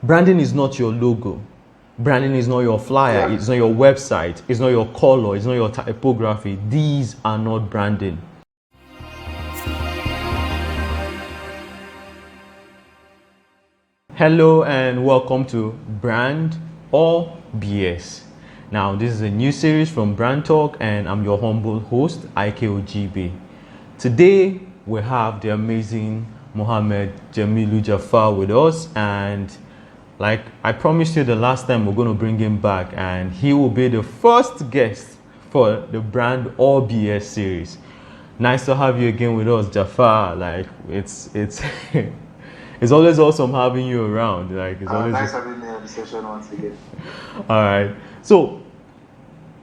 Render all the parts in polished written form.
Branding is not your logo. Branding is not your flyer. It's not your website. It's not your color. It's not your typography. These are not branding. Hello and welcome to Brand or BS. Now, this is a new series from Brand Talk, and I'm your humble host, Ojibe. Today, we have the amazing Muhammad Jemilu Jaafar with us, and like I promised you the last time, we're going to bring him back, and he will be the first guest for the Brand or BS series. Nice to have you again with us, Jaafar. Like it's it's always awesome having you around. Like it's always nice having me on the session once again. All right. So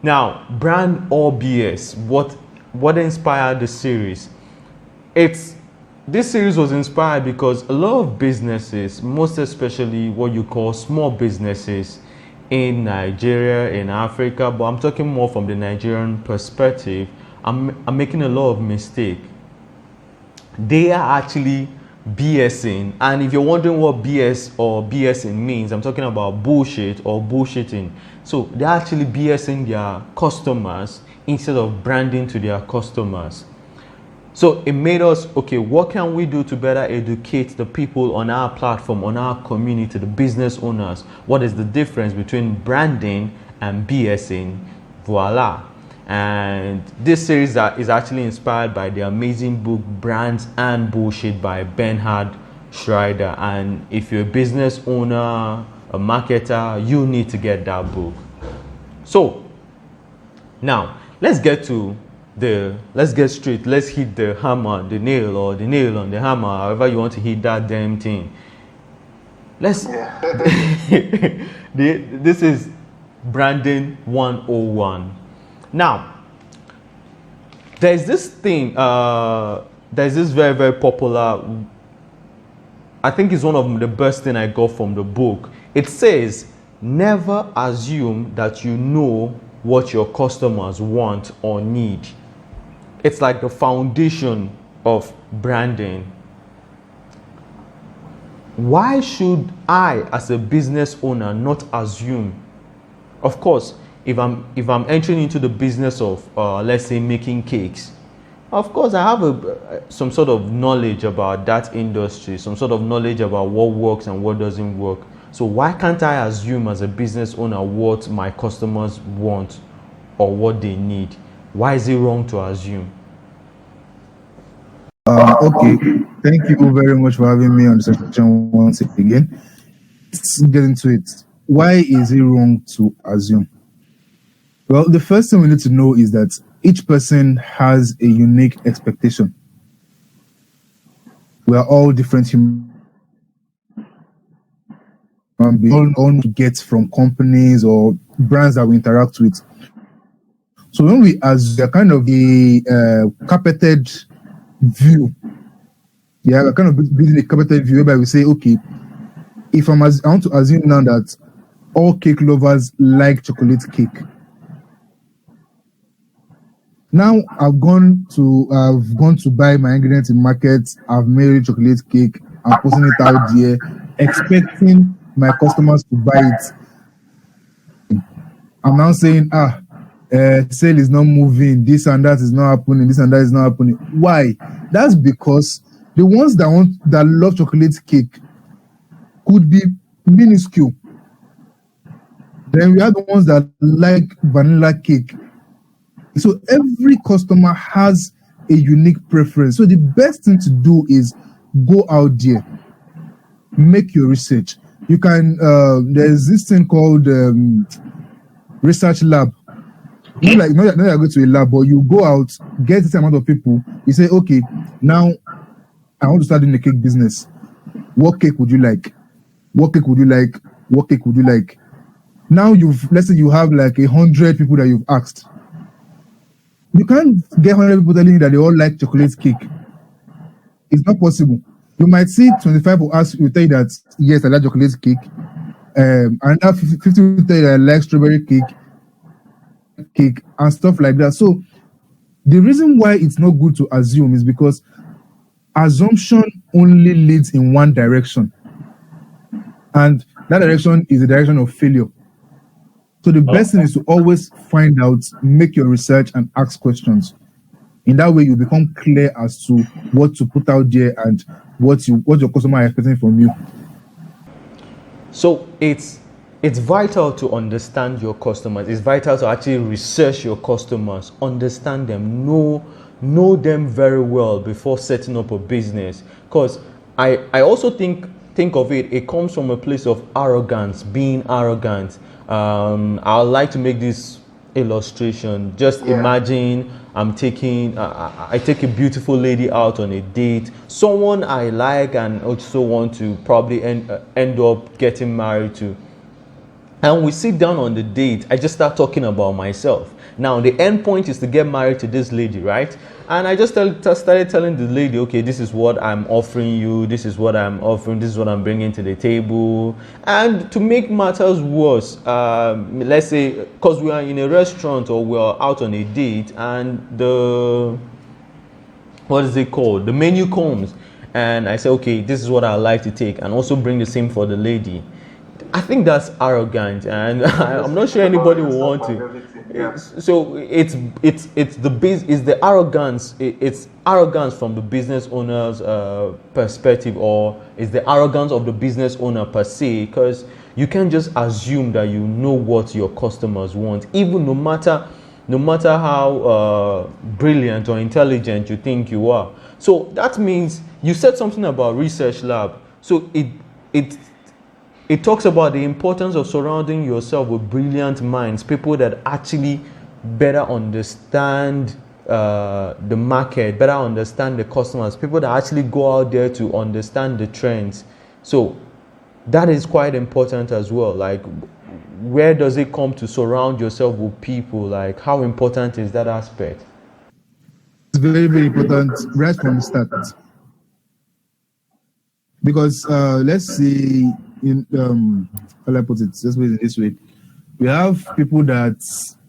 now, Brand or BS. What inspired the series? This series was inspired because a lot of businesses, most especially what you call small businesses in Nigeria, in Africa, but I'm talking more from the Nigerian perspective, I'm making a lot of mistake. They are actually BSing, and if you're wondering what BS or BSing means, I'm talking about bullshit or bullshitting. So they're actually BSing their customers instead of branding to their customers. So it made us, okay, what can we do to better educate the people on our platform, on our community, the business owners? What is the difference between branding and BSing? Voila. And this series is actually inspired by the amazing book Brands and Bullshit by Bernhard Schreider. And if you're a business owner, a marketer, you need to get that book. So now let's get straight. Let's hit the hammer, the nail, or the nail on the hammer, however you want to hit that damn thing. This is Branding 101. Now, there's this thing, there's this very, very popular, I think it's one of the best thing I got from the book. It says, never assume that you know what your customers want or need. It's like the foundation of branding. Why should I, as a business owner, not assume? Of course, if I'm entering into the business of, let's say, making cakes, of course, I have some sort of knowledge about that industry, some sort of knowledge about what works and what doesn't work. So why can't I assume as a business owner what my customers want or what they need? Why is it wrong to assume? Okay, thank you very much for having me on the session once again. Let's get into it. Why is it wrong to assume? Well, the first thing we need to know is that each person has a unique expectation. We are all different human beings, all get from companies or brands that we interact with. So when we assume kind of a carpeted view, kind of building a carpeted view whereby we say, okay, if I want to assume now that all cake lovers like chocolate cake. Now I've gone to buy my ingredients in markets. I've made chocolate cake. I'm posting it out there, expecting my customers to buy it. I'm now saying, sale is not moving. This and that is not happening. This and that is not happening. Why? That's because the ones that love chocolate cake could be minuscule. Then we have the ones that like vanilla cake. So every customer has a unique preference. So the best thing to do is go out there, make your research. You can, there's this thing called research lab. Not you go to a lab, but you go out, get this amount of people. You say, okay, now I want to start doing the cake business. What cake would you like? What cake would you like? What cake would you like? Now let's say you have like 100 people that you've asked. You can't get 100 people telling you that they all like chocolate cake. It's not possible. You might see 25 will ask you, tell you that yes, I like chocolate cake. And now 50 will tell you that I like strawberry cake and stuff like that. So the reason why it's not good to assume is because assumption only leads in one direction. And that direction is the direction of failure. So the best thing is to always find out, make your research, and ask questions. In that way, you become clear as to what to put out there and what your customer are expecting from you. So it's vital to understand your customers. It's vital to actually research your customers, understand them, know them very well before setting up a business. Because I also think of it comes from a place of arrogance, being arrogant. I would like to make this illustration. Just imagine I take a beautiful lady out on a date, someone I like and also want to probably end up getting married to. And we sit down on the date. I just start talking about myself. Now, the end point is to get married to this lady, right? And I just started telling the lady, okay, this is what I'm offering you. This is what I'm offering. This is what I'm bringing to the table. And to make matters worse, let's say, because we are in a restaurant or we are out on a date and what is it called? The menu comes. And I say, okay, this is what I'd like to take. And also bring the same for the lady. I think that's arrogant, and I'm not sure anybody will want to. So it's the arrogance. It's arrogance from the business owner's perspective, or it's the arrogance of the business owner per se, because you can't just assume that you know what your customers want, even no matter how brilliant or intelligent you think you are. So that means you said something about research lab. So it talks about the importance of surrounding yourself with brilliant minds, people that actually better understand the market, better understand the customers, people that actually go out there to understand the trends. So that is quite important as well. Like, where does it come to surround yourself with people? Like, how important is that aspect? It's very, very important right from the start. Because let's say, how I put it, let's put it this way. We have people that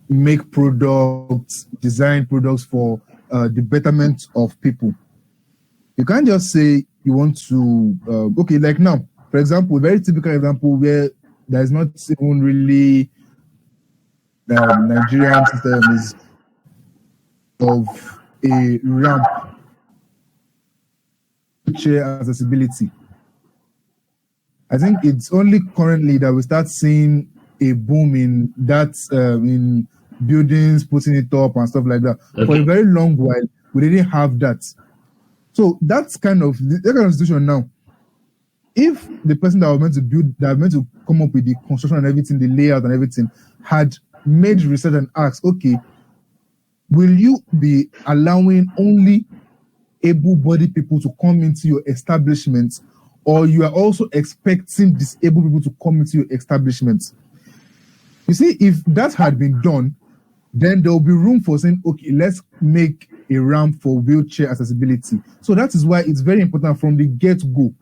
make products, design products for the betterment of people. You can't just say you want to, okay, like now, for example, a very typical example where there's not even really the Nigerian system is of a ramp, chair accessibility. I think it's only currently that we start seeing a boom in that, in buildings, putting it up and stuff like that. Okay. For a very long while, we didn't have that. So that's that kind of situation now. If the person that was meant to build, that was meant to come up with the construction and everything, the layout and everything, had made research and asked, okay, will you be allowing only able-bodied people to come into your establishment, or you are also expecting disabled people to come into your establishment? You see, if that had been done, then there will be room for saying, okay, let's make a ramp for wheelchair accessibility. So that is why it's very important from the get-go.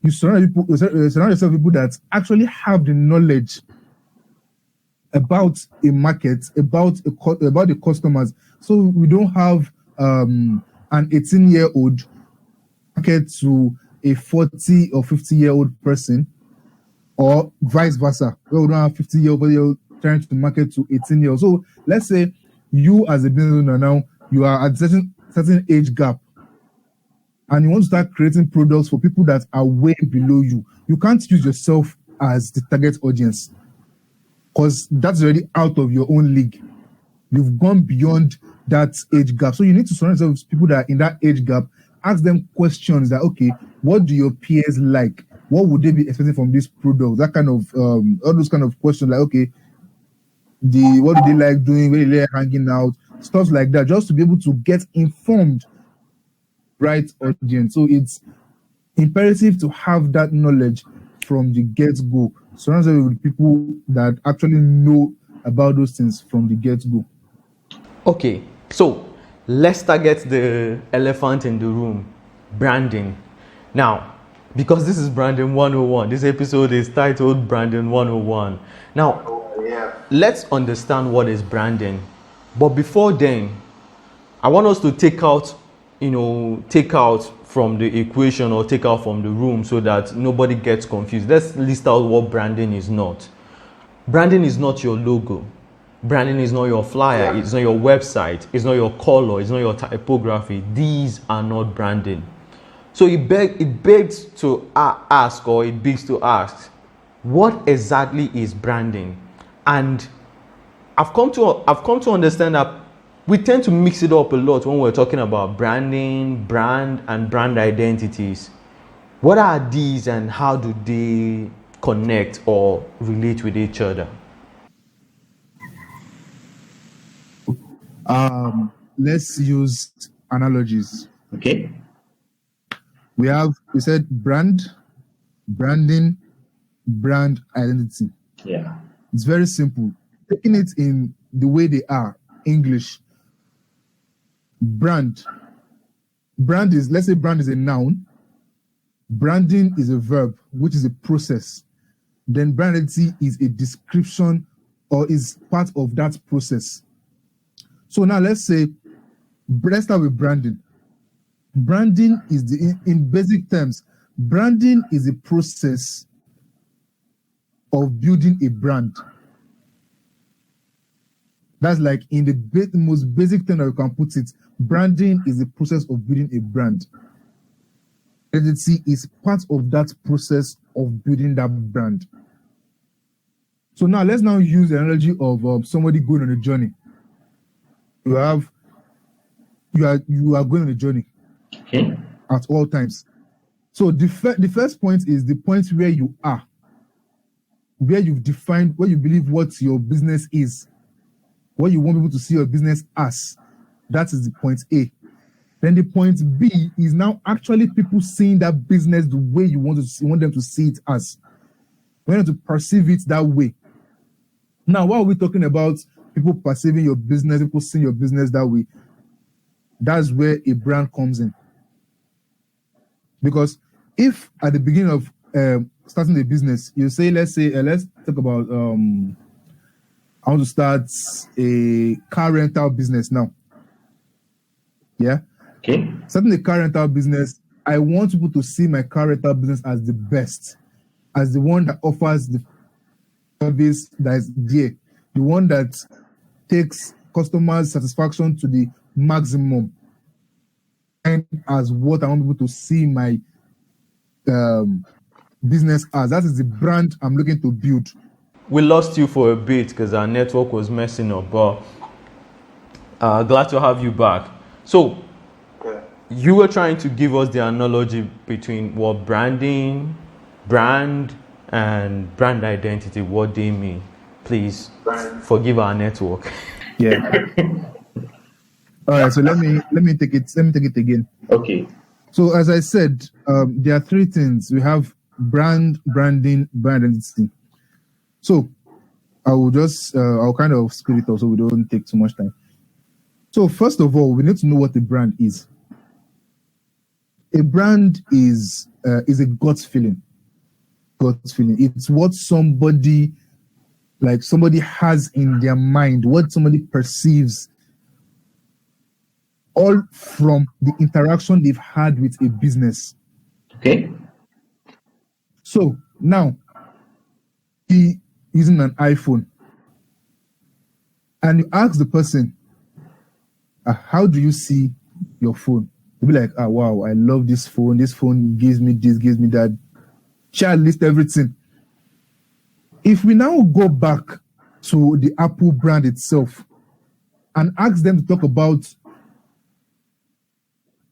You surround yourself with people that actually have the knowledge about a market, about the customers. So we don't have an 18-year-old market to a 40 or 50-year-old person, or vice versa. We don't have 50-year-old trying to market to 18-year-old. So let's say you as a business owner now, you are at a certain age gap, and you want to start creating products for people that are way below you. You can't use yourself as the target audience, because that's already out of your own league. You've gone beyond that age gap. So you need to surround yourself with people that are in that age gap. Ask them questions that, okay, what do your peers like? What would they be expecting from this product? That kind of, all those kind of questions, like, okay, what do they like doing? Where do they like hanging out? Stuff like that, just to be able to get informed, right audience. So it's imperative to have that knowledge from the get-go. Surround yourself with people that actually know about those things from the get-go. Okay, so let's target the elephant in the room, branding. Now, because this is Branding 101, this episode is titled Branding 101. Now, let's understand what is branding. But before then, I want us to take out, take out from the equation or take out from the room so that nobody gets confused. Let's list out what branding is not. Branding is not your logo. Branding is not your flyer. It's not your website. It's not your color. It's not your typography. These are not branding. So it begs to ask, or it begs to ask, what exactly is branding? And I've come to understand that we tend to mix it up a lot when we're talking about branding, brand, and brand identities. What are these and how do they connect or relate with each other? Let's use analogies. Okay. We said branding, brand identity. Yeah. It's very simple. Taking it in the way they are, English. Brand is, let's say brand is a noun. Branding is a verb, which is a process. Then brand identity is a description or is part of that process. So now let's start with branding. Branding is in basic terms, branding is a process of building a brand. That's like in the most basic term that you can put it. Branding is the process of building a brand. Identity is part of that process of building that brand. So now let's use the analogy of somebody going on a journey. You are going on a journey. Okay. At all times. So the first point is the point where you are, where you've defined, where you believe what your business is, what you want people to see your business as. That is the point A. Then the point B is now actually people seeing that business the way you want them to see it as. We want to perceive it that way. Now, what are we talking about? People perceiving your business, people seeing your business that way. That's where a brand comes in. Because if at the beginning of starting a business, you say, let's talk about, I want to start a car rental business now. Yeah. Okay. Starting a car rental business, I want people to see my car rental business as the best, as the one that offers the service that is there, the one that takes customer satisfaction to the maximum, and as what I want people to see my business as. That is the brand I'm looking to build. We lost you for a bit because our network was messing up, but glad to have you back. So you were trying to give us the analogy between what branding, brand, and brand identity, what they mean. Please forgive our network. Yeah. All right, so let me take it again. Okay. So as I said, there are three things. We have brand, branding, brand identity. So I'll kind of screw it up so we don't take too much time. So first of all, we need to know what a brand is. A brand is a gut feeling. Gut feeling. It's what somebody has in their mind, what somebody perceives, all from the interaction they've had with a business. Okay. So now, he using an iPhone, and you ask the person, how do you see your phone? You'll be like, wow, I love this phone. This phone gives me this, gives me that. Child list everything. If we now go back to the Apple brand itself and ask them to talk about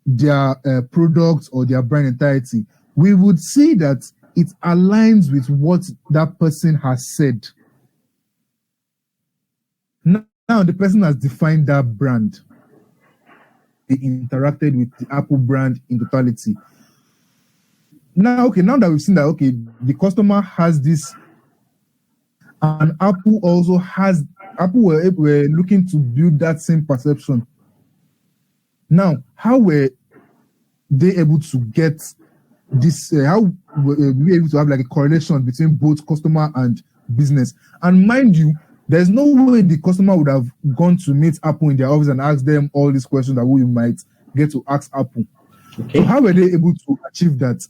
their products or their brand entirety, we would see that it aligns with what that person has said. Now the person has defined that brand. They interacted with the Apple brand in totality. Now that we've seen that, the customer has this, and Apple were looking to build that same perception. Now, how were they able to get this? How were we able to have like a correlation between both customer and business? And mind you, there's no way the customer would have gone to meet Apple in their office and asked them all these questions that we might get to ask Apple. Okay. So how were they able to achieve that?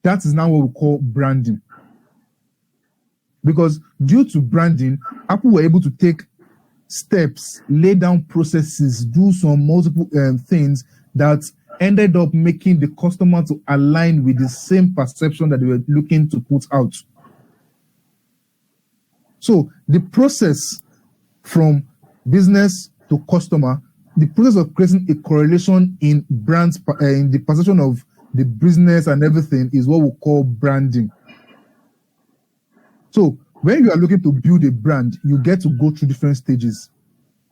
That is now what we call branding. Because due to branding, Apple were able to take steps, lay down processes, do some multiple things that ended up making the customer to align with the same perception that they were looking to put out. So the process from business to customer, the process of creating a correlation in brands, in the perception of the business and everything, is what we call branding. So when you are looking to build a brand, you get to go through different stages.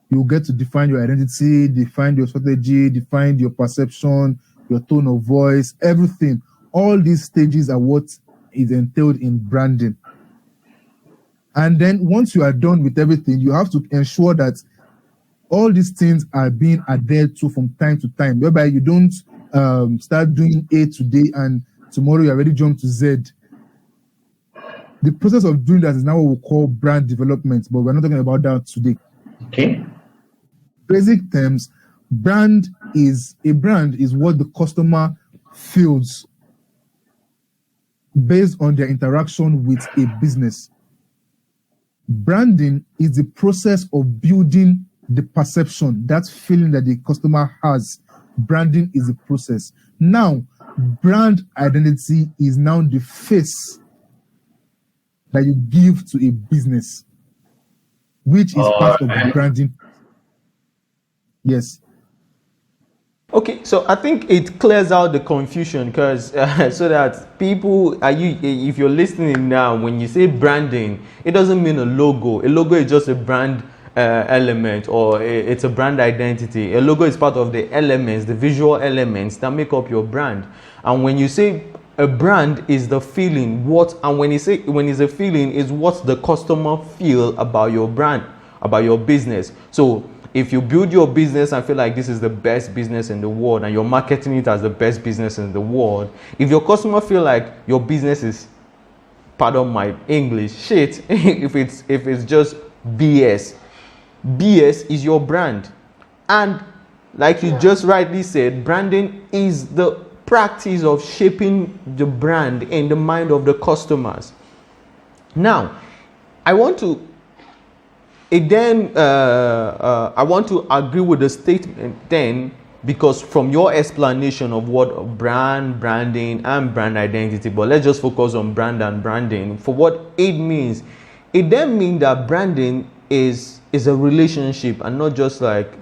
You get to define your identity, define your strategy, define your perception, your tone of voice, everything. All these stages are what is entailed in branding. And then once you are done with everything, you have to ensure that all these things are being adhered to from time to time, whereby you don't start doing A today and tomorrow you already jump to Z. The process of doing that is now what we call brand development, but we're not talking about that today. Okay. Basic terms, a brand is what the customer feels based on their interaction with a business. Branding is the process of building the perception, that feeling that the customer has. Branding is the process. Now, brand identity is now the face that you give to a business, which is part of the branding. Yes. Okay, so I think it clears out the confusion, because so that people, if you're listening now, when you say branding, it doesn't mean a logo. A logo is just a brand element, or it's a brand identity. A logo is part of the elements, the visual elements that make up your brand. And when you say a brand is the feeling, when it's a feeling, is what the customer feel about your brand, about your business. So if you build your business and feel like this is the best business in the world, and you're marketing it as the best business in the world, if your customer feel like your business is, pardon my English, shit, if it's just BS is your brand. And like you just rightly said, branding is the practice of shaping the brand in the mind of the customers. Now, I want to agree with the statement then, because from your explanation of what branding and brand identity, but let's just focus on brand and branding. For what it means, it then means that branding is a relationship, and not just like,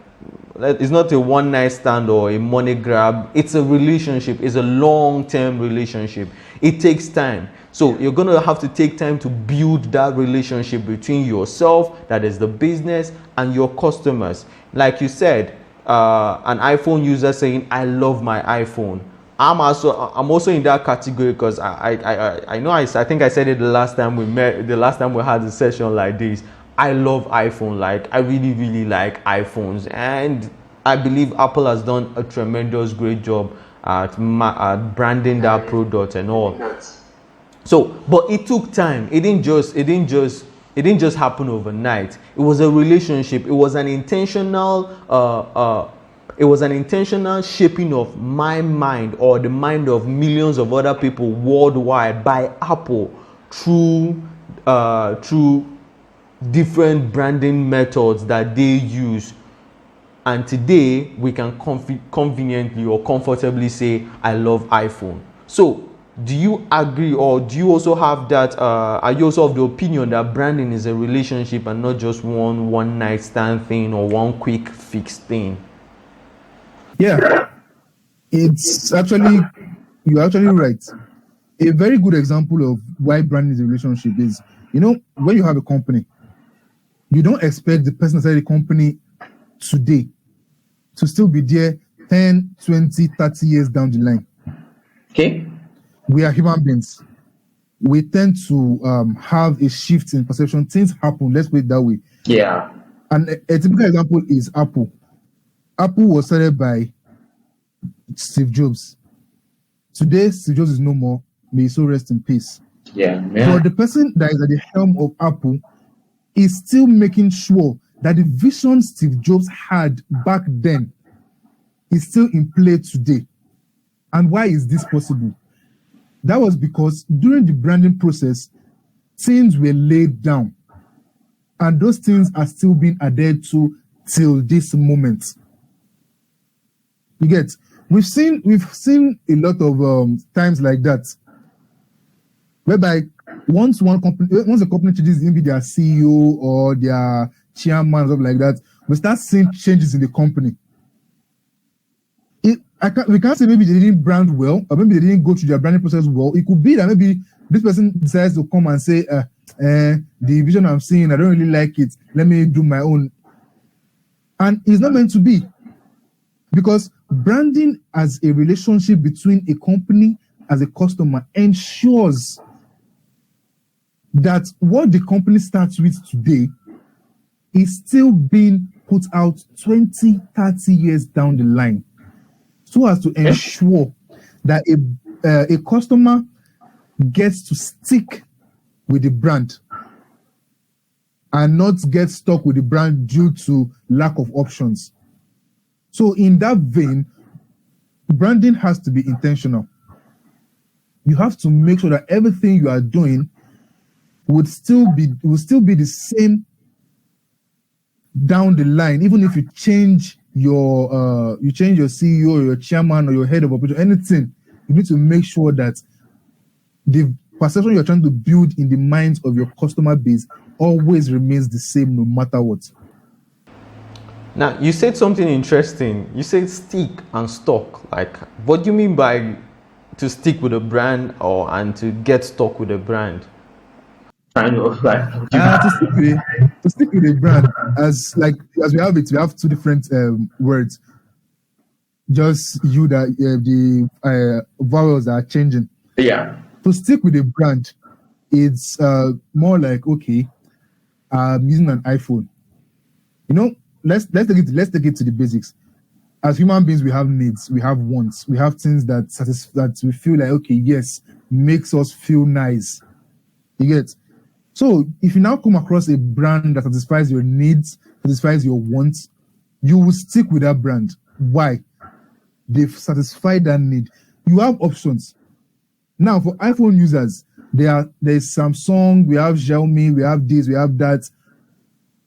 it's not a one night stand or a money grab. It's a relationship. It's a long-term relationship. It takes time. So you're going to have to take time to build that relationship between yourself, that is the business, and your customers. Like you said, an iPhone user saying, I love my iPhone. I'm also in that category, because I know I think I said it the last time we had a session like this. I love iPhone. Like, I really, really like iPhones, and I believe Apple has done a tremendous great job at branding that product and all. So, but it took time. It didn't just happen overnight. It was a relationship. It was an intentional shaping of my mind, or the mind of millions of other people worldwide, by Apple through different branding methods that they use. And today we can conveniently or comfortably say, I love iPhone. So do you agree, or do you also have that, are you also of the opinion that branding is a relationship and not just one night stand thing or one quick fix thing? Yeah, it's actually, you're actually right. A very good example of why branding is a relationship is, when you have a company, you don't expect the person inside the company today to still be there 10, 20, 30 years down the line. Okay. We are human beings. We tend to have a shift in perception. Things happen, let's put it that way. Yeah. And a typical example is Apple. Apple was started by Steve Jobs. Today, Steve Jobs is no more. May he so rest in peace. Yeah. But the person that is at the helm of Apple is still making sure that the vision Steve Jobs had back then is still in play today. And why is this possible? That was because during the branding process, things were laid down. And those things are still being adhered to till this moment. You get? We've seen a lot of times like that, whereby once a company changes maybe their CEO or their chairman or something like that, we start seeing changes in the company. We can't say maybe they didn't brand well, or maybe they didn't go through their branding process well. It could be that maybe this person decides to come and say, the vision I'm seeing, I don't really like it. Let me do my own. And it's not meant to be. Because branding as a relationship between a company as a customer ensures that what the company starts with today is still being put out 20, 30 years down the line, so as to ensure that a customer gets to stick with the brand and not get stuck with the brand due to lack of options. So in that vein, branding has to be intentional. You have to make sure that everything you are doing will still be the same down the line, even if you change your CEO or your chairman or your head of operation, anything. You need to make sure that the perception you're trying to build in the minds of your customer base always remains the same no matter what. Now, you said something interesting. You said stick and stock. Like, what do you mean by to stick with a brand and to get stuck with a brand? I know, like to stick with a brand, as we have it, we have two different words. Just the vowels are changing. Yeah. To stick with a brand, it's more like, okay, I'm using an iPhone. Let's take it to the basics. As human beings, we have needs, we have wants, we have things that we feel like, okay, yes, makes us feel nice. You get? So if you now come across a brand that satisfies your needs, satisfies your wants, you will stick with that brand. Why? They've satisfied that need. You have options. Now, for iPhone users, there's Samsung, we have Xiaomi, we have this, we have that.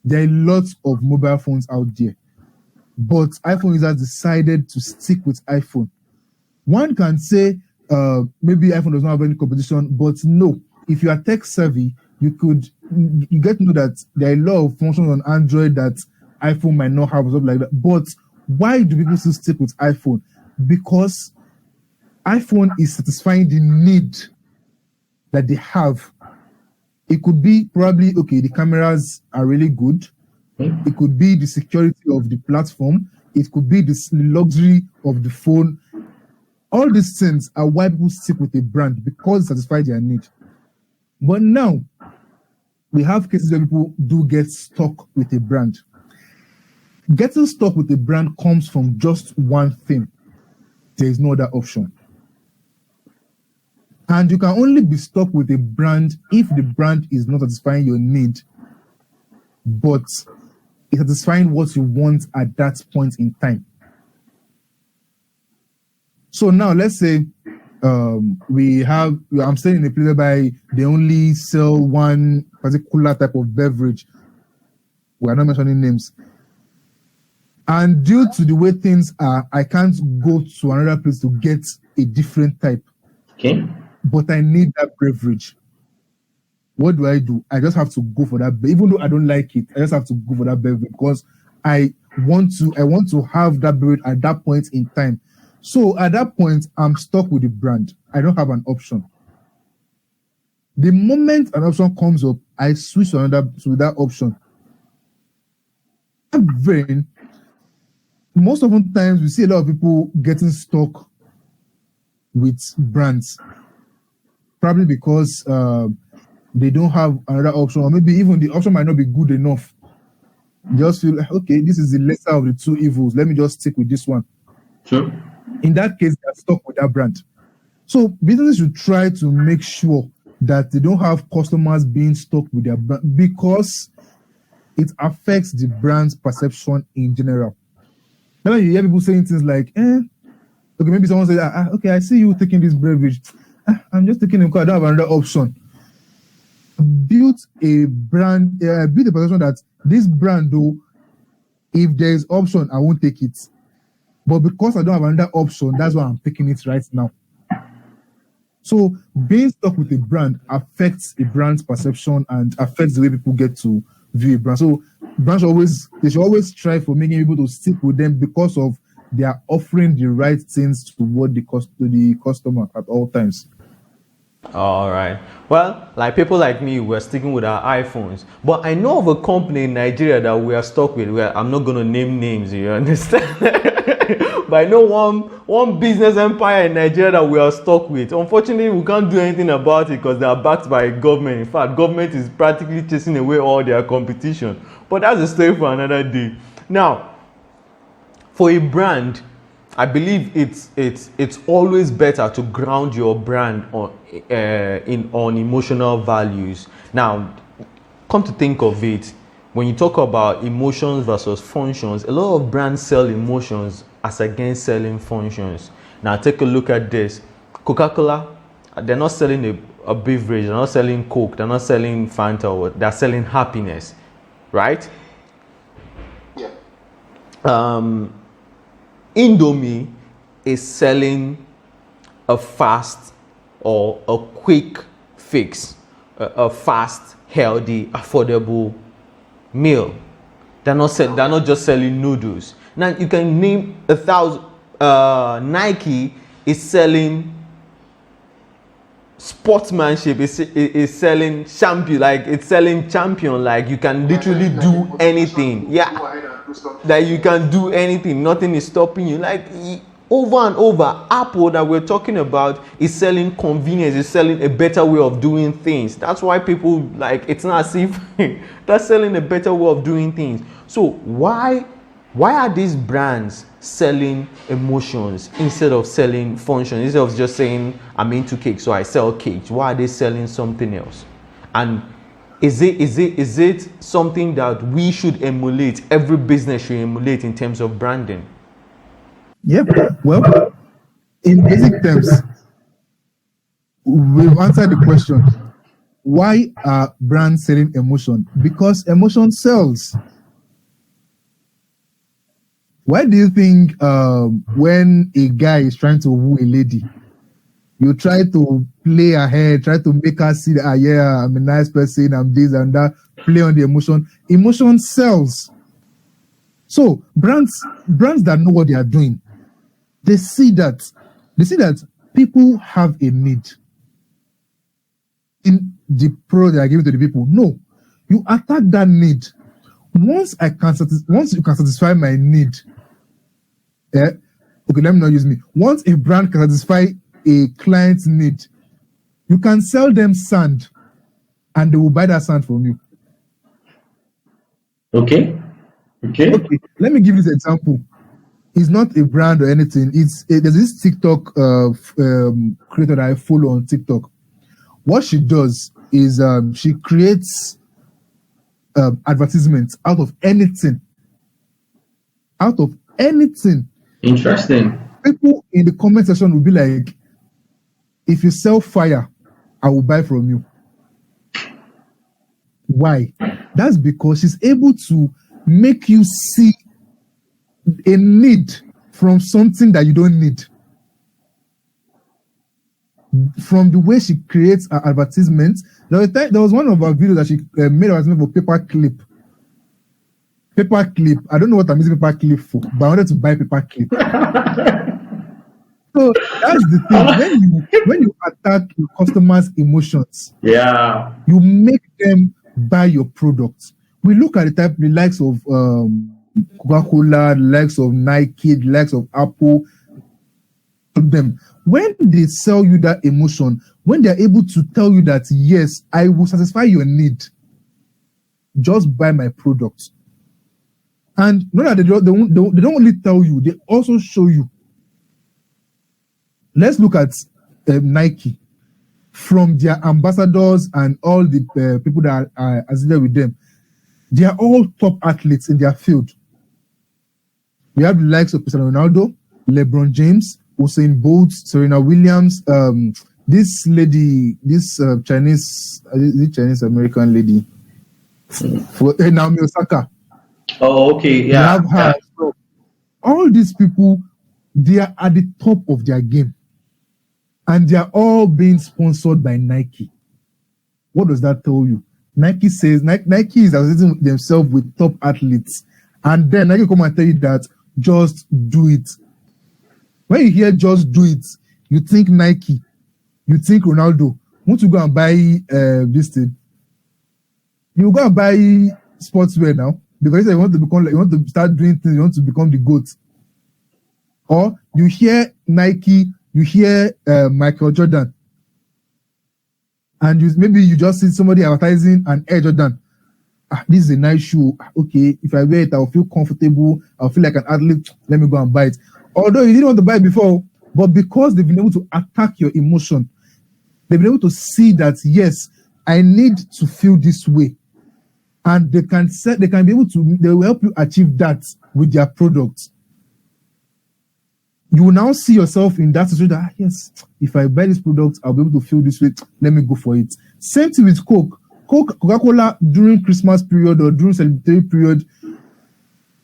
There are lots of mobile phones out there. But iPhone users decided to stick with iPhone. One can say maybe iPhone does not have any competition, but no. If you are tech savvy, you get to know that there are a lot of functions on Android that iPhone might not have or something like that. But why do people still stick with iPhone? Because iPhone is satisfying the need that they have. It could be probably, okay, the cameras are really good. It could be the security of the platform. It could be the luxury of the phone. All these things are why people stick with a brand, because it satisfies their need. But now, we have cases where people do get stuck with a brand. Getting stuck with a brand comes from just one thing. There is no other option. And you can only be stuck with a brand if the brand is not satisfying your need, but it's satisfying what you want at that point in time. So now let's say I'm staying in a place whereby they only sell one particular type of beverage. We are not mentioning names. And due to the way things are, I can't go to another place to get a different type. Okay. But I need that beverage. What do? I just have to go for that. Even though I don't like it, I just have to go for that beverage because I want to have that beverage at that point in time. So at that point, I'm stuck with the brand. I don't have an option. The moment an option comes up, I switch to that option. Then, most often times we see a lot of people getting stuck with brands, probably because they don't have another option, or maybe even the option might not be good enough. They just feel like, okay, this is the lesser of the two evils. Let me just stick with this one. Sure. In that case, they're stuck with that brand. So businesses should try to make sure that they don't have customers being stuck with their brand, because it affects the brand's perception in general. Then you hear people saying things like, okay, maybe someone says, okay, I see you taking this beverage. I'm just taking it because I don't have another option. Build a brand, build a perception that this brand, though, if there is option, I won't take it. But because I don't have another option, that's why I'm taking it right now. So being stuck with a brand affects a brand's perception and affects the way people get to view a brand. So brands should always strive for making people to stick with them because of they are offering the right things to the customer at all times. All right. Well, like people like me, we're sticking with our iPhones. But I know of a company in Nigeria that we are stuck with. Where I'm not going to name names, you understand? But I know one business empire in Nigeria that we are stuck with. Unfortunately, we can't do anything about it because they are backed by government. In fact, government is practically chasing away all their competition. But that's a story for another day. Now, for a brand, I believe it's always better to ground your brand on emotional values. Now, come to think of it, when you talk about emotions versus functions, a lot of brands sell emotions as against selling functions. Now, take a look at this. Coca-Cola, they're not selling a beverage, they're not selling Coke, they're not selling Fanta, they're selling happiness, right? Yeah. Indomie is selling a fast or a quick fix, a fast, healthy, affordable meal. They're not just selling noodles. Now you can name 1,000. Nike is selling sportsmanship. Is selling champion. Like it's selling champion. Like you can literally do anything. Yeah. That you can do anything, nothing is stopping you. Like over and over, Apple that we're talking about is selling convenience, is selling a better way of doing things. That's why people like it's not as if that's selling a better way of doing things. So why are these brands selling emotions instead of selling functions? Instead of just saying I'm into cake, so I sell cakes. Why are they selling something else? And is it something that we should emulate? Every business should emulate in terms of branding. Yep. Well, in basic terms, we've answered the question. Why are brands selling emotion? Because emotion sells. Why do you think when a guy is trying to woo a lady, you try to play ahead, try to make her see that, yeah, I'm a nice person, I'm this and that, play on the emotion. Emotion sells. So brands that know what they are doing, they see that people have a need in the product they are giving to the people. No, you attack that need. Once you can satisfy my need, okay, let me not use me. Once a brand can satisfy a client's need, you can sell them sand and they will buy that sand from you. Okay. Let me give you this example. It's not a brand or anything. There's this TikTok creator that I follow on TikTok. What she does is she creates advertisements out of anything. Interesting. People in the comment section will be like, if you sell fire, I will buy from you. Why? That's because she's able to make you see a need from something that you don't need. From the way she creates her advertisements, there was one of her videos that she made an advertisement for paperclip. Paperclip. I don't know what I'm using paperclip for, but I wanted to buy paperclip. So that's the thing. When you attack your customers' emotions, Yeah. you make them buy your products. We look at the likes of Coca-Cola, the likes of Nike, the likes of Apple. Them when they sell you that emotion, when they're able to tell you that yes, I will satisfy your need, just buy my product. And not that they don't only tell you, they also show you. Let's look at Nike. From their ambassadors and all the people that are associated with them, they are all top athletes in their field. We have the likes of Cristiano Ronaldo, LeBron James, Usain Bolt, Serena Williams, this lady, this Chinese American lady, Naomi Osaka. Oh, okay, We yeah. have her. So all these people, they are at the top of their game, and they are all being sponsored by Nike. What does that tell you? Nike says Nike is associating themselves with top athletes, and then Nike come and tell you that just do it. When you hear just do it, you think Nike, you think Ronaldo. Want to go and buy this thing? You go and buy sportswear now because you want to become you want to start doing things. You want to become the GOAT. Or you hear Nike, you hear Michael Jordan, and maybe you just see somebody advertising an Air Jordan. This is a nice shoe. Okay, if I wear it, I'll feel comfortable. I'll feel like an athlete. Let me go and buy it. Although you didn't want to buy it before, but because they've been able to attack your emotion, they've been able to see that, yes, I need to feel this way. And they will help you achieve that with their products. You will now see yourself in that situation that, yes, if I buy this product, I'll be able to feel this way. Let me go for it. Same thing with Coca-Cola during Christmas period or during celebratory period,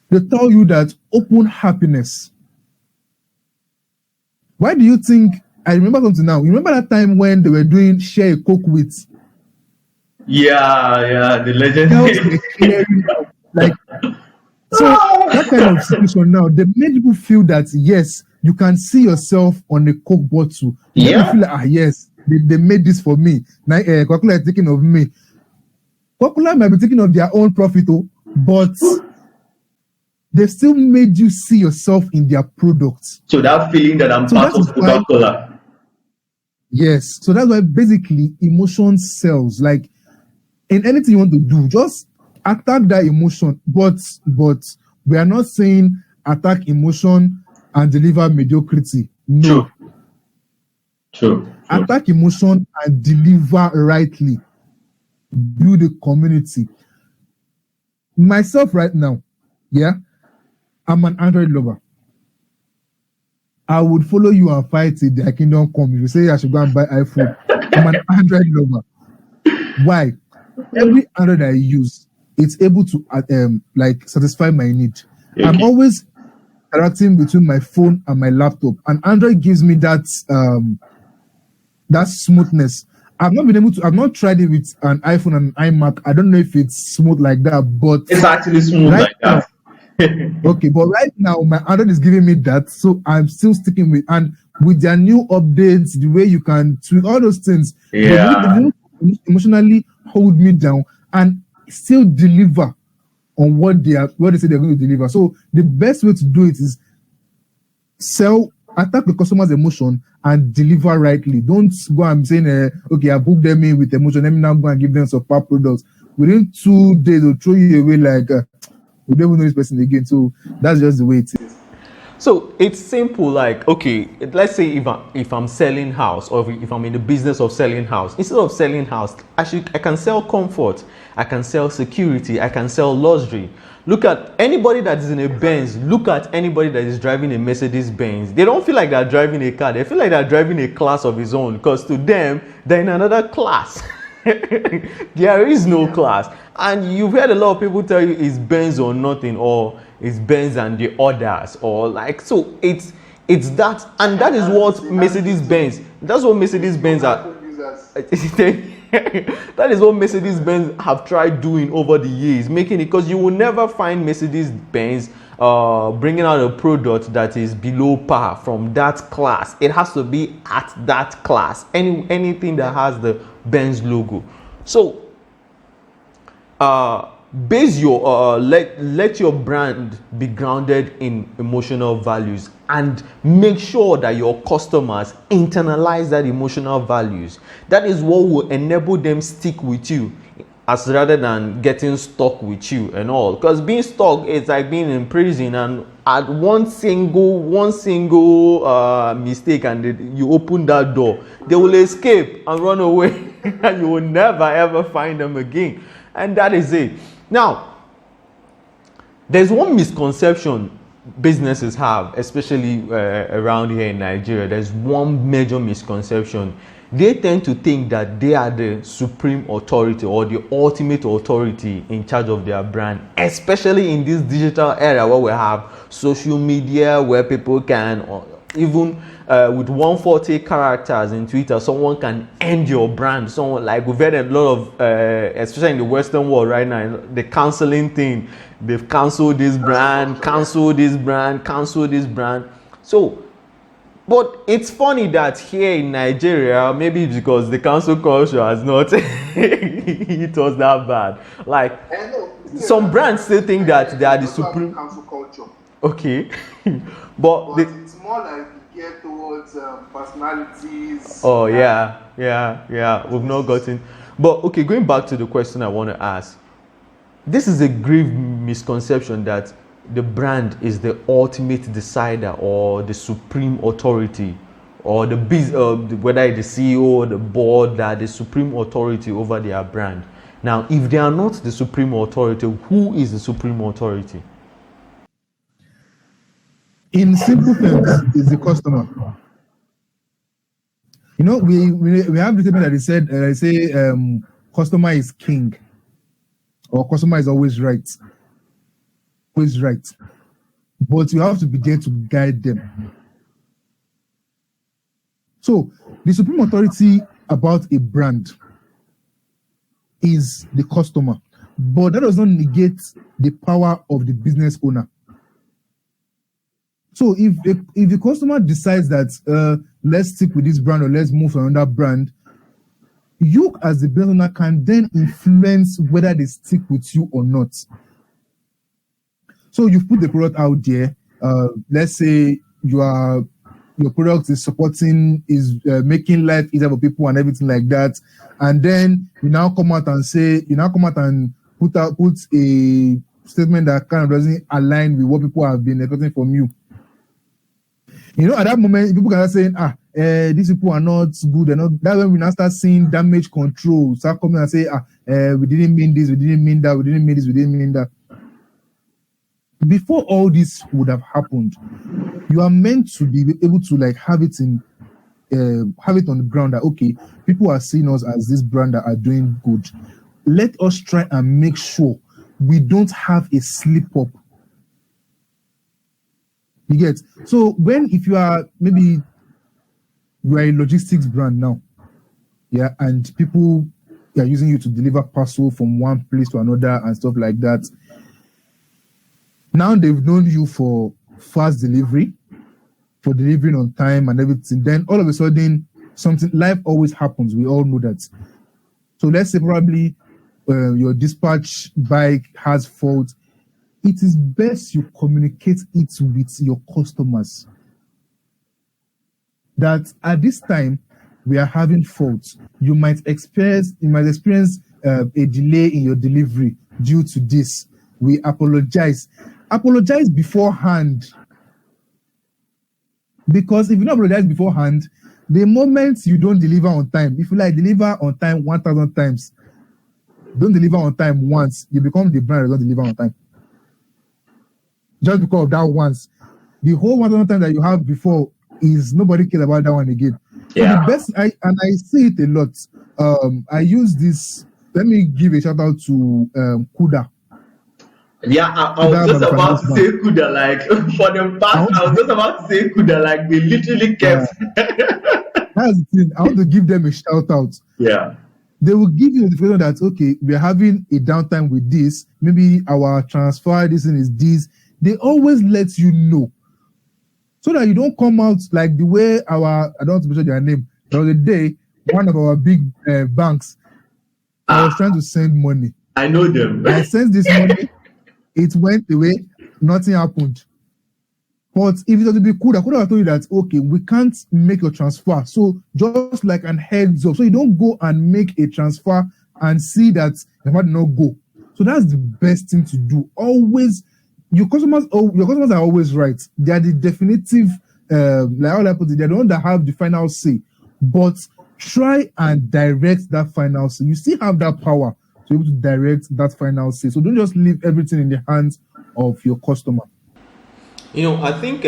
they tell you that open happiness. Why do you think, I remember something now, you remember that time when they were doing share a Coke with? Yeah, the legend. Like, so that kind of situation now, they made people feel that, yes, you can see yourself on a Coke bottle. You feel like, yes, they made this for me. Now, Coca-Cola is thinking of me. Coca-Cola might be thinking of their own profit, but they still made you see yourself in their products. So that feeling that I'm part of Coca-Cola. Yes. So that's why basically emotion sells. Like in anything you want to do, just attack that emotion. But we are not saying attack emotion and deliver mediocrity. No. True. Attack emotion and deliver rightly. Build a community. Myself right now, yeah, I'm an Android lover. I would follow you and fight till their kingdom come. If you say I should go and buy iPhone, I'm an Android lover. Why? Every Android I use, it's able to satisfy my need. Okay. I'm always interacting between my phone and my laptop, and Android gives me that smoothness. I've not tried it with an iPhone and an iMac. I don't know if it's smooth like that, but it's actually smooth like that. Okay, but right now my Android is giving me that, so I'm still sticking with. And with their new updates, the way you can tweak all those things, they emotionally hold me down and still deliver on what they say they're going to deliver. So the best way to do it is attack the customer's emotion and deliver rightly. Don't go and saying, okay, I've hooked them in with emotion. Let me now go and give them some products. Within 2 days, they'll throw you away like, we don't know this person again. So that's just the way it is. So it's simple. Like, okay, let's say if I'm selling house, or if I'm in the business of selling house, instead of selling house, I can sell comfort, I can sell security, I can sell luxury. Look at anybody that is in a Benz. Look at anybody that is driving a Mercedes Benz. They don't feel like they're driving a car. They feel like they're driving a class of his own, because to them, they're in another class. There is no class. And you've heard a lot of people tell you it's Benz or nothing, or it's Benz and the others, or like, so it's that, and that is what Mercedes Benz. That's what Mercedes Benz are. That is what Mercedes Benz have tried doing over the years, making it, because you will never find Mercedes Benz bringing out a product that is below par from that class. It has to be at that class. Anything that has the Benz logo. So base your let your brand be grounded in emotional values, and make sure that your customers internalize that emotional values. That is what will enable them stick with you, as rather than getting stuck with you and all. Because being stuck is like being in prison, and at one single mistake and you open that door, they will escape and run away and you will never ever find them again. And that is it. Now, there's one misconception businesses have, especially around here in Nigeria, there's one major misconception. They tend to think that they are the supreme authority or the ultimate authority in charge of their brand, especially in this digital era where we have social media, where people can, even with 140 characters in Twitter, someone can end your brand. Someone, like, we've had a lot of, especially in the Western world right now, the canceling thing. They've cancelled this brand, cancelled this brand, cancelled this brand. So, but it's funny that here in Nigeria, maybe because the cancel culture has not it was that bad. Like, some brands still think that they are the supreme cancel culture. Okay, but it's more like geared towards personalities. Oh yeah. We've not gotten. But okay, going back to the question I want to ask. This is a grave misconception that the brand is the ultimate decider or the supreme authority, or whether it's the CEO or the board, that the supreme authority over their brand. Now, if they are not the supreme authority, who is the supreme authority? In simple terms, is the customer. You know, we have the statement that they said, customer is king, or customer is always right. Always right. But you have to be there to guide them. So, the supreme authority about a brand is the customer, but that does not negate the power of the business owner. So if the customer decides that let's stick with this brand or let's move to another brand, you as the business owner can then influence whether they stick with you or not. So you've put the product out there. Let's say your product is making life easier for people and everything like that, and then you now come out and put a statement that kind of doesn't align with what people have been expecting from you. You know, at that moment, people can start saying, these people are not good. That's when we now start seeing damage control. Start coming and say, we didn't mean this, we didn't mean that, we didn't mean this, we didn't mean that. Before all this would have happened, you are meant to be able to have it on the ground that, okay, people are seeing us as this brand that are doing good. Let us try and make sure we don't have a slip up. You get? So if you are maybe you are a logistics brand now, yeah, and people are using you to deliver parcel from one place to another and stuff like that. Now they've known you for fast delivery, for delivering on time and everything. Then all of a sudden, life always happens. We all know that. So let's say probably your dispatch bike has fault. It is best you communicate it with your customers. That at this time we are having faults. You might experience a delay in your delivery due to this. We apologize. Apologize beforehand. Because if you don't apologize beforehand, the moment you don't deliver on time, if you deliver on time 1,000 times, don't deliver on time once, you become the brand that don't deliver on time. Just because of that once. The whole 1,000 times that you have before is nobody cares about that one again. Yeah. So I see it a lot. I use this. Let me give a shout out to Kuda. Yeah, I was just about to say Kuda, for the past, I was just about to say Kuda, they literally kept. That's the thing. I want to give them a shout out. Yeah. They will give you the feeling that, okay, we are having a downtime with this. Maybe our transfer, this thing is this. They always let you know. So that you don't come out like the way I don't want to mention their name. The other day, one of our big banks, I was trying to send money. I know them. I sent this money. It went away, nothing happened. But if it was to be cool, I could have told you that, okay, we can't make your transfer. So just like an heads up. So you don't go and make a transfer and see that the money not go. So that's the best thing to do. Always, your customers are always right. They are the definitive, like how I put it, they're the ones that have the final say. But try and direct that final say. You still have that power to be able to direct that final say. So don't just leave everything in the hands of your customer. I think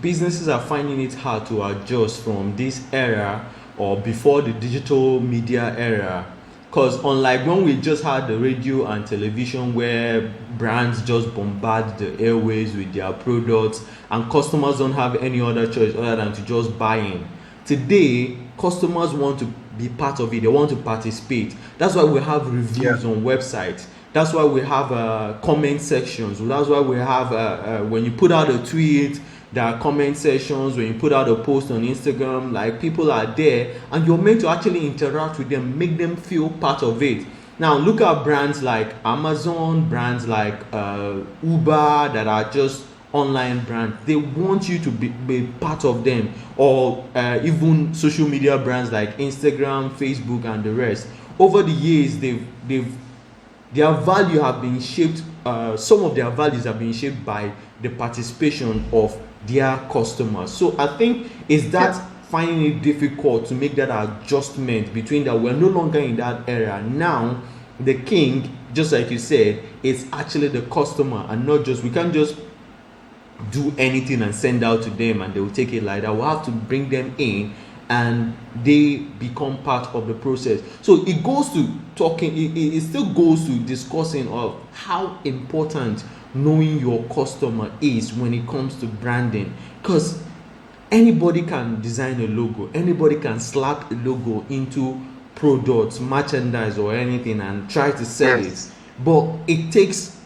businesses are finding it hard to adjust from this era or before the digital media era. Because unlike when we just had the radio and television where brands just bombard the airways with their products and customers don't have any other choice other than to just buy in. Today, customers want to be part of it, they want to participate. That's why we have reviews on websites. That's why we have comment sections. That's why we have when you put out a tweet, there are comment sections. When you put out a post on Instagram, like people are there, and you're meant to actually interact with them, make them feel part of it. Now look at brands like Amazon, brands like Uber that are just online brands. They want you to be part of them, or even social media brands like Instagram, Facebook, and the rest. Over the years, they've their value have been shaped, some of their values have been shaped by the participation of their customers. So I think is that finding it difficult to make that adjustment between that we're no longer in that era. Now the king, just like you said, is actually the customer, and not just, we can't just do anything and send out to them and they will take it like that. We'll have to bring them in and they become part of the process. So it goes to talking, it still goes to discussing of how important knowing your customer is when it comes to branding. Because anybody can design a logo, anybody can slap a logo into products, merchandise, or anything and try to sell it. But it takes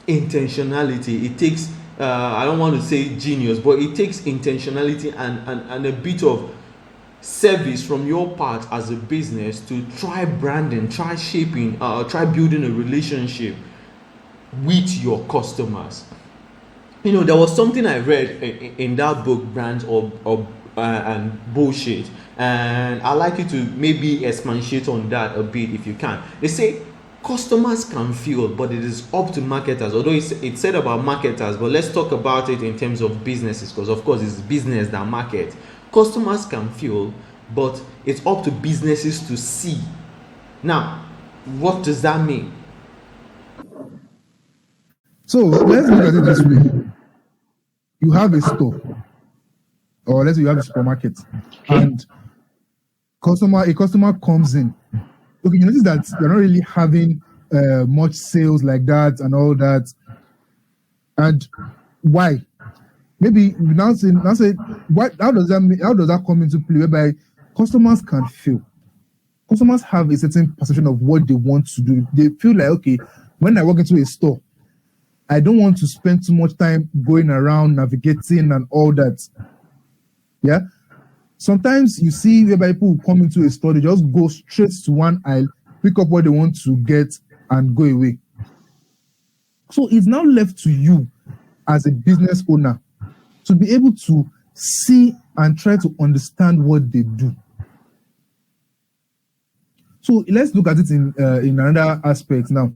intentionality, it takes I don't want to say genius, but it takes intentionality and a bit of service from your part as a business to try branding, try shaping, try building a relationship with your customers. There was something I read in that book, Brands or and Bullshit, and I'd like you to maybe expatiate on that a bit if you can. They say customers can feel, but it is up to marketers. Although it's said about marketers, but let's talk about it in terms of businesses, because of course it's business that market. Customers can feel, but it's up to businesses to see. Now, what does that mean? So let's look at it this way. You have a store, or let's say you have a supermarket, and a customer comes in. Okay, you notice that you're not really having much sales like that and all that. And why? Maybe now say what? How does that come into play? Whereby customers can feel. Customers have a certain perception of what they want to do. They feel like, okay, when I walk into a store, I don't want to spend too much time going around navigating and all that. Yeah. Sometimes you see whereby people come into a store, they just go straight to one aisle, pick up what they want to get, and go away. So it's now left to you as a business owner to be able to see and try to understand what they do. So let's look at it in another aspect now.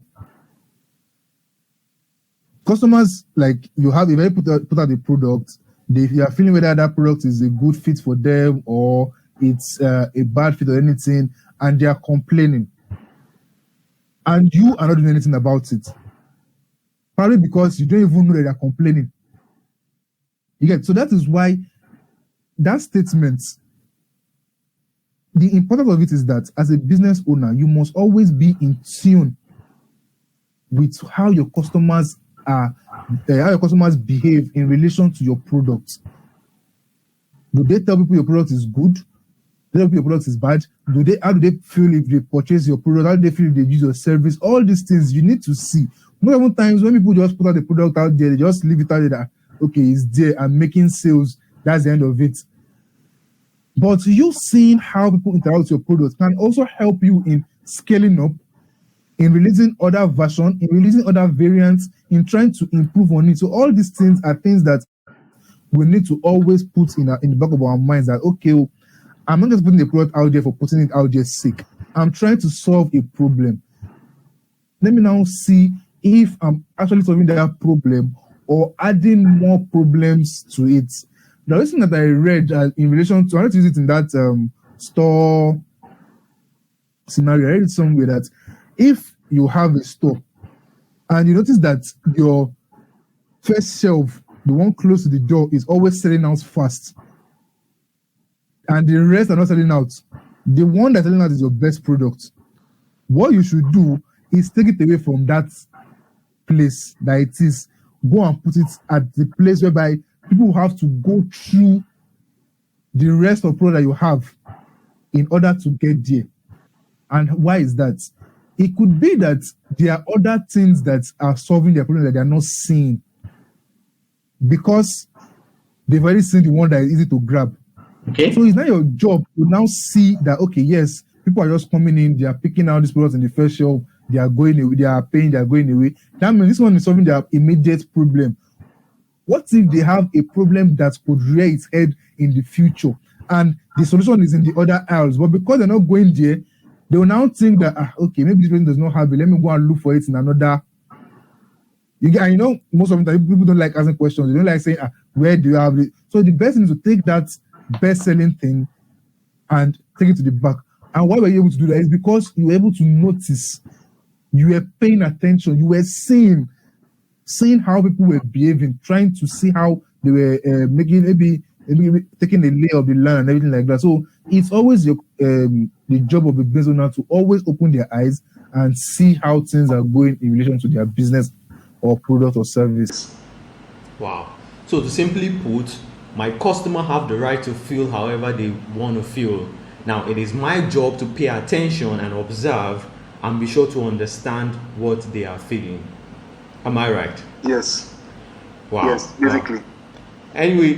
Customers, like you have, if you put out a product, they are feeling whether that product is a good fit for them or it's a bad fit or anything, and they are complaining. And you are not doing anything about it. Probably because you don't even know that they are complaining. You get, so that is why that statement, the importance of it is that as a business owner, you must always be in tune with how your customers behave in relation to your product. Do they tell people your product is good? Do they tell people your product is bad? How do they feel if they purchase your product? How do they feel if they use your service? All these things you need to see. Most of the times when people just put out the product out there, they just leave it out there that, okay, it's there, I'm making sales, that's the end of it. But you seeing how people interact with your product can also help you in scaling up, in releasing other versions, in releasing other variants, in trying to improve on it. So all these things are things that we need to always put in the back of our minds that, okay, I'm not just putting the product out there for putting it out there's sake. I'm trying to solve a problem. Let me now see if I'm actually solving that problem or adding more problems to it. The other thing that I read in relation to, I want to use it in that store scenario, I read it somewhere that if you have a store and you notice that your first shelf the one close to the door is always selling out fast, and the rest are not selling out. The one that's selling out is your best product. What you should do is take it away from that place that it is. Go and put it at the place whereby people have to go through the rest of product that you have in order to get there. And why is that? It could be that there are other things that are solving their problem that they are not seeing, because they've already seen the one that is easy to grab. Okay. So it's not your job to now see that, okay, yes, people are just coming in, they are picking out these products in the first shelf, they are going away, they are paying, they are going away. That means this one is solving their immediate problem. What if they have a problem that could rear its head in the future, and the solution is in the other aisles? But because they're not going there, they will now think that, okay, maybe this person does not have it. Let me go and look for it in another. You know, most of the time people don't like asking questions. They don't like saying, where do you have it? So the best thing is to take that best-selling thing and take it to the back. And why were you able to do that? Is because you were able to notice, you were paying attention, you were seeing how people were behaving, trying to see how they were making, maybe taking a lay of the land and everything like that. So it's always the job of a business owner to always open their eyes and see how things are going in relation to their business or product or service. Wow. So to simply put, my customer have the right to feel however they want to feel. Now it is my job to pay attention and observe and be sure to understand what they are feeling. Am I right? Yes. Wow. Yes, basically. Wow. Anyway,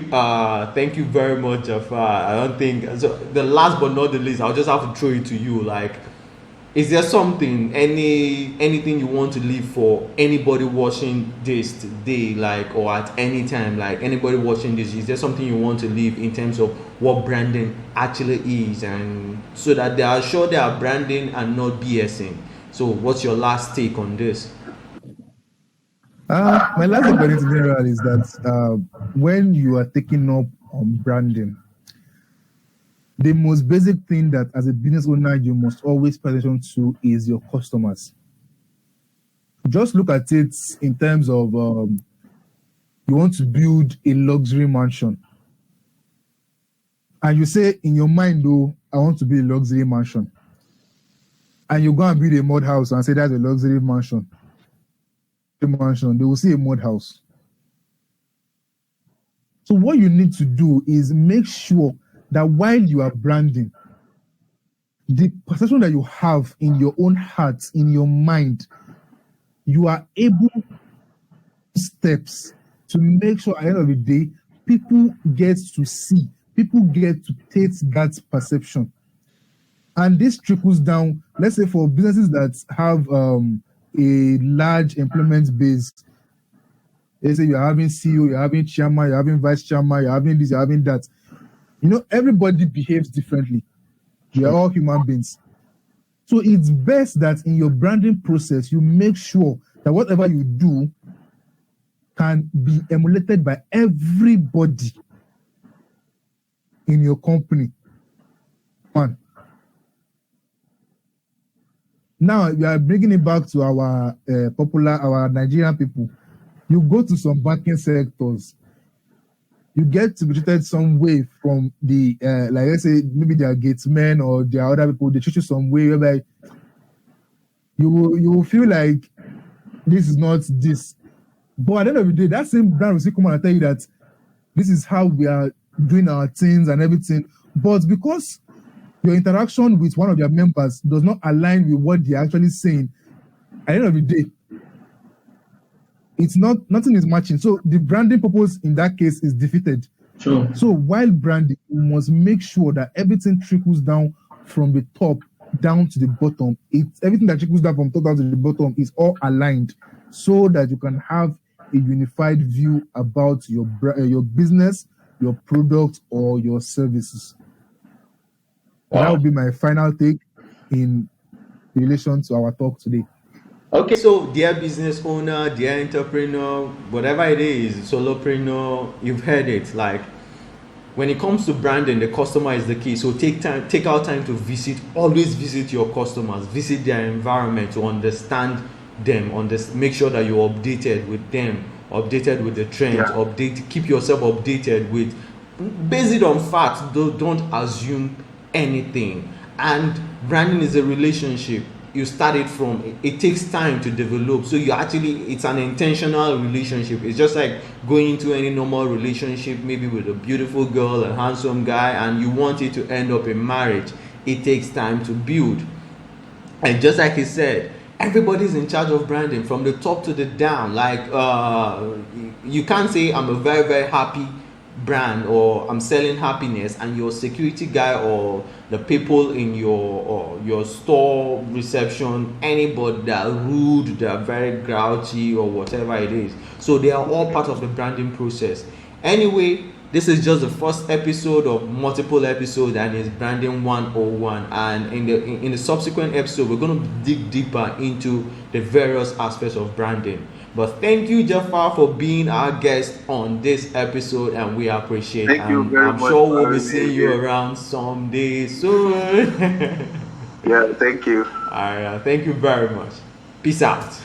thank you very much, Jafar. I don't think so. The last but not the least, I'll just have to throw it to you. Like, is there something, anything you want to leave for anybody watching this today, like, or at any time, like anybody watching this? Is there something you want to leave in terms of what branding actually is, and so that they are sure they are branding and not BSing? So, what's your last take on this? My last opinion in general is that when you are taking up on branding, the most basic thing that as a business owner you must always pay attention to is your customers. Just look at it in terms of you want to build a luxury mansion, and you say in your mind, though, I want to build a luxury mansion, and you go and build a mud house and say that's a luxury mansion. They will see a mud house. So what you need to do is make sure that while you are branding, the perception that you have in your own heart, in your mind, you are able steps to make sure at the end of the day, people get to see, people get to taste that perception. And this trickles down, let's say for businesses that have a large employment base. Let's say you're having CEO, you're having chairman, you're having vice chairman, you're having this, you're having that. You know, everybody behaves differently. We are all human beings. So it's best that in your branding process, you make sure that whatever you do can be emulated by everybody in your company. One. Now we are bringing it back to our our Nigerian people. You go to some banking sectors, you get to be treated some way from the like let's say maybe they are gatesmen or there are other people, they treat you some way whereby you will feel like this is not this. But at the end of the day, that same brand will still come and tell you that this is how we are doing our things and everything. But because your interaction with one of their members does not align with what they're actually saying, at the end of the day, nothing is matching. So the branding purpose in that case is defeated. Sure. So while branding, you must make sure that everything trickles down from the top down to the bottom. Everything that trickles down from top down to the bottom is all aligned, so that you can have a unified view about your business, your product, or your services. Wow. That would be my final take in relation to our talk today. Okay, so dear business owner, dear entrepreneur, whatever it is, solopreneur, you've heard it. Like, when it comes to branding, the customer is the key. So take out time to always visit your customers, visit their environment to understand them, make sure that you're updated with them updated with the trends, Yeah. keep yourself updated with, base it on facts. Don't assume anything. And branding is a relationship. You start it from, it takes time to develop, so you actually, it's an intentional relationship. It's just like going into any normal relationship, maybe with a beautiful girl, a handsome guy, and you want it to end up in marriage. It takes time to build. And just like he said, everybody's in charge of branding from the top to the down. Like you can't say I'm a very, very happy brand, or I'm selling happiness, and your security guy or the people in your store reception, anybody that are rude, that are very grouchy, or whatever it is. So they are all part of the branding process. Anyway, this is just the first episode of multiple episodes, and it's branding 101. And in the subsequent episode, we're going to dig deeper into the various aspects of branding. But thank you, Jaafar, for being our guest on this episode, and we appreciate it. Thank you very I'm much sure for we'll be having seeing me you again. around someday soon. Yeah, thank you. All right, thank you very much. Peace out.